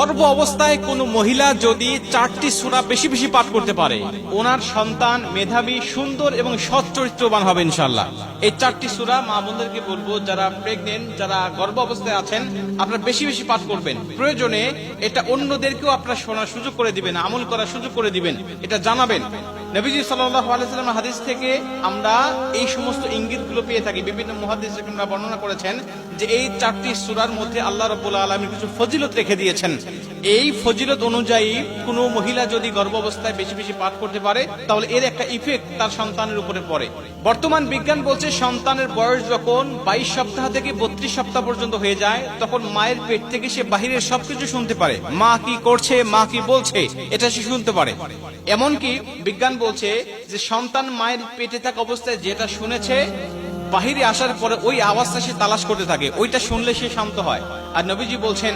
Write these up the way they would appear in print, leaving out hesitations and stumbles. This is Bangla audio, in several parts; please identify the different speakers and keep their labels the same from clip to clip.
Speaker 1: গর্ভ অবস্থায় কোনো মহিলা যদি 4টি সূরা বেশি বেশি পাঠ করতে পারে, ওনার সন্তান মেধাবী, সুন্দর এবং সৎ চরিত্রবান হবে ইনশাআল্লাহ। এই 4টি সূরা মা বোনদেরকে বলবো, যারা প্রেগনেন্ট, যারা গর্ভ অবস্থায় আছেন, আপনারা বেশি বেশি পাঠ করবেন। প্রয়োজনে এটা অন্যদেরকেও আপনারা শোনার সুযোগ করে দিবেন, আমল করার সুযোগ করে দিবেন, এটা জানাবেন। নবীজি সাল্লাল্লাহু আলাইহি ওয়াসাল্লামের হাদিস থেকে আমরা এই সমস্ত ইঙ্গিতগুলো পেয়ে থাকি। বিভিন্ন মুহাদ্দিস রাহিমাহুল্লাহ বর্ণনা করেছেন যে এই 4টি সূরার মধ্যে আল্লাহ রাব্বুল আলামিন কিছু ফজিলত রেখে দিয়েছেন। এই ফজিলত অনুযায়ী কোনো মহিলা যদি গর্ভ অবস্থায় বেশি বেশি পাঠ করতে পারে, তাহলে এর একটা ইফেক্ট তার সন্তানের উপরে পড়ে। বর্তমান বিজ্ঞান বলছে, সন্তানের বয়স যখন 22 সপ্তাহ থেকে 32 সপ্তাহ পর্যন্ত হয়ে যায়, তখন মায়ের পেট থেকে সে বাহিরের সবকিছু শুনতে পারে। মা কি করছে, মা কি বলছে, এটা সে শুনতে পারে। এমনকি বিজ্ঞান বলছে যে সন্তান মায়ের পেটে থাকা অবস্থায় যেটা শুনেছে, বাহিরে আসার পরে ওই আওয়াজটা সে তালাশ করতে থাকে, ওইটা শুনলে সে শান্ত হয়। আর নবীজি বলছেন,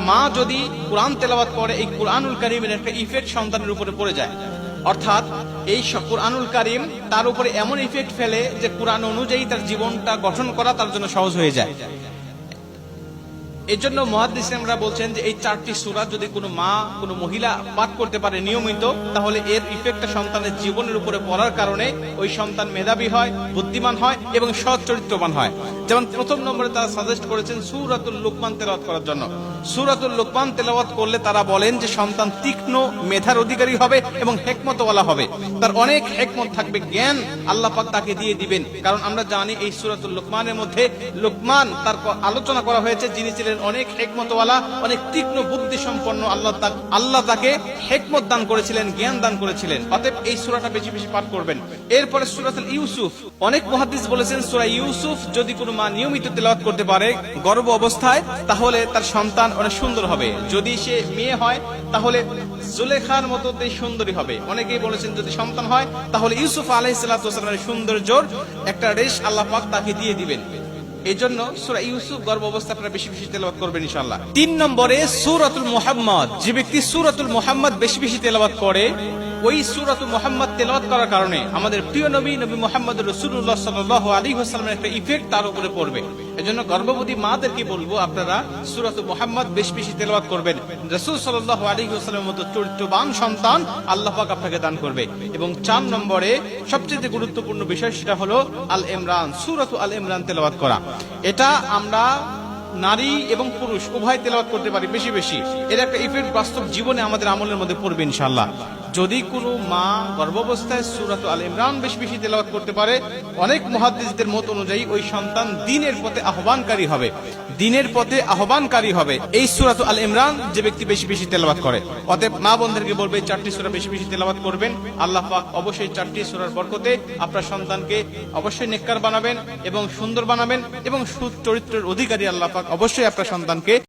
Speaker 1: মা যদি কোরআন তেলাওয়াত করে, এই কোরআনুল কারীমের একটা ইফেক্ট সন্তানের উপরে পড়ে যায়। অর্থাৎ এই কোরআনুল কারীম তার উপরে এমন ইফেক্ট ফেলে যে কোরআন অনুযায়ী তার জীবনটা গঠন করা তার জন্য সহজ হয়ে যায়। এই জন্য মুহাদ্দিসরা বলছেন যে এই 4টি সূরা যদি কোনো মা, কোনো মহিলা পাঠ করতে পারে নিয়মিত, তাহলে এর ইফেক্টটা সন্তানের জীবনের উপরে পড়ার কারণে ওই সন্তান মেধাবী হয়, বুদ্ধিমান হয় এবং সৎ চরিত্রবান হয়। যেমন প্রথম নম্বরে তারা সাজেস্ট করেছেন সূরাতুল লুকমান তেলাওয়াত করার জন্য। সূরাতুল লুকমান তেলাওয়াত করলে তারা বলেন যে সন্তান তীক্ষ্ণ মেধার অধিকারী হবে এবং হিকমতওয়ালা হবে, তার অনেক হিকমত থাকবে, জ্ঞান আল্লাহ পাক তাকে দিয়ে দিবেন। কারণ আমরা জানি এই সূরাতুল লুকমানের মধ্যে লুকমান তার আলোচনা করা হয়েছে, যিনি ছিলেন অনেক হিকমতওয়ালা, অনেক তীক্ষ্ণ বুদ্ধি সম্পন্ন। আল্লাহ তাকে হিকমত দান করেছিলেন, জ্ঞান দান করেছিলেন। অতএব এই সূরাটা বেশি বেশি পাঠ করবেন। এরপরে সূরাতুল ইউসুফ, অনেক মুহাদ্দিস বলেছেন সূরা ইউসুফ যদি কোনো মা নিয়মিত তেলাওয়াত করতে পারে গর্ভ অবস্থায়, তাহলে তার সন্তান অনেক সুন্দর হবে। যদি সে মেয়ে হয় তাহলে জুলেখার মতো সুন্দরী হবে। অনেকেই বলেছেন যদি সন্তান হয় তাহলে ইউসুফ আলাইহিস সালাতু ওয়াস সালামের সৌন্দর্যর একটা রেশ আল্লাহ পাক তাকে দিয়ে দিবেন। এই জন্য সূরা ইউসুফ গর্ভ অবস্থা আপনারা বেশি বেশি তেলাওয়াত করবেন ইনশাআল্লাহ। 3 নম্বরে সূরাতুল মুহাম্মদ, যে ব্যক্তি সূরাতুল মুহাম্মদ বেশি বেশি তেলাওয়াত করে, ওই সূরাতুল মুহাম্মদ তেলাওয়াত করার কারণে আমাদের প্রিয় নবী মুহাম্মদ রাসূলুল্লাহ সাল্লাল্লাহু আলাইহি ওয়াসাল্লামের একটা ইফেক্ট তার উপরে পড়বে। এজন্য গর্ভবতী মাদেরকে বলবো, আপনারা সূরাতুল মুহাম্মদ বেশি বেশি তেলাওয়াত করবেন। রাসূল সাল্লাল্লাহু আলাইহি ওয়াসাল্লামের মতো চরিত্রবান সন্তান আল্লাহ পাক আপনাকে দান করবে। এবং 4 নম্বরে সবচেয়ে গুরুত্বপূর্ণ বিষয়, সেটা হলো আল ইমরান, সূরাতুল আল ইমরান তেলাওয়াত করা। এটা আমরা নারী এবং পুরুষ উভয় তেলাওয়াত করতে পারি বেশি বেশি। এর একটা ইফেক্ট বাস্তব জীবনে আমাদের আমলের মধ্যে পড়বে ইনশাআল্লাহ। যদি কোনো মা গর্ভাবস্থায় সূরাতুল আল ইমরান বেশি বেশি তেলাওয়াত করতে পারে, অনেক মুহাদ্দিসদের মত অনুযায়ী ওই সন্তান দ্বীনের পথে আহ্বানকারী হবে, দ্বীনের পথে আহ্বানকারী হবে এই সূরাতুল আল ইমরান যে ব্যক্তি বেশি বেশি তেলাওয়াত করে। অতএব মা বোনদেরকে বলবে 4টি সূরা বেশি বেশি তেলাওয়াত করবেন। আল্লাহ পাক অবশ্যই 4টি সূরার বরকতে আপনার সন্তানকে অবশ্যই নেককার বানাবেন এবং সুন্দর বানাবেন এবং সুচরিত্রের অধিকারী আল্লাহ পাক অবশ্যই আপনার সন্তানকে